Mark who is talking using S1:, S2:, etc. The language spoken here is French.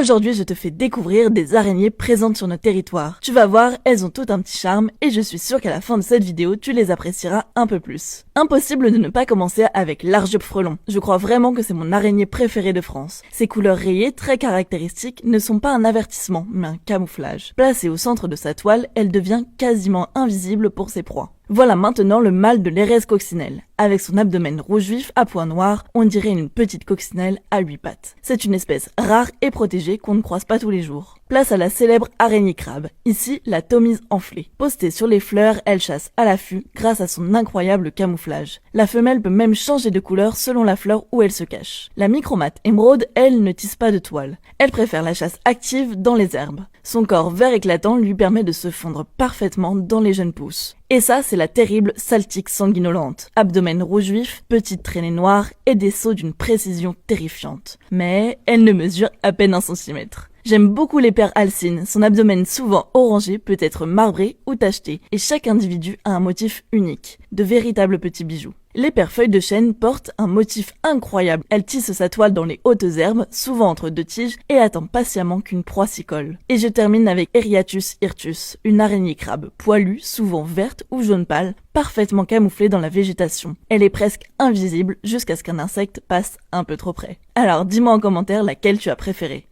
S1: Aujourd'hui, je te fais découvrir des araignées présentes sur notre territoire. Tu vas voir, elles ont toutes un petit charme et je suis sûre qu'à la fin de cette vidéo, tu les apprécieras un peu plus. Impossible de ne pas commencer avec l'Argiope frelon. Je crois vraiment que c'est mon araignée préférée de France. Ses couleurs rayées, très caractéristiques, ne sont pas un avertissement, mais un camouflage. Placée au centre de sa toile, elle devient quasiment invisible pour ses proies. Voilà maintenant le mâle de l'Érèse coccinelle. Avec son abdomen rouge vif à points noirs, on dirait une petite coccinelle à 8 pattes. C'est une espèce rare et protégée qu'on ne croise pas tous les jours. Place à la célèbre araignée crabe, ici la thomise enflée. Postée sur les fleurs, elle chasse à l'affût grâce à son incroyable camouflage. La femelle peut même changer de couleur selon la fleur où elle se cache. La micromate émeraude, elle, ne tisse pas de toile. Elle préfère la chasse active dans les herbes. Son corps vert éclatant lui permet de se fondre parfaitement dans les jeunes pousses. Et ça, c'est la terrible saltique sanguinolente. Abdomen rouge vif, petite traînée noire et des sauts d'une précision terrifiante. Mais elle ne mesure à peine 1 centimètre. J'aime beaucoup l'épère alcine, son abdomen souvent orangé peut être marbré ou tacheté, et chaque individu a un motif unique, de véritables petits bijoux. L'épère feuille de chêne porte un motif incroyable. Elle tisse sa toile dans les hautes herbes, souvent entre 2 tiges, et attend patiemment qu'une proie s'y colle. Et je termine avec Eriatus hirtus, une araignée crabe poilue, souvent verte ou jaune pâle, parfaitement camouflée dans la végétation. Elle est presque invisible jusqu'à ce qu'un insecte passe un peu trop près. Alors dis-moi en commentaire laquelle tu as préférée.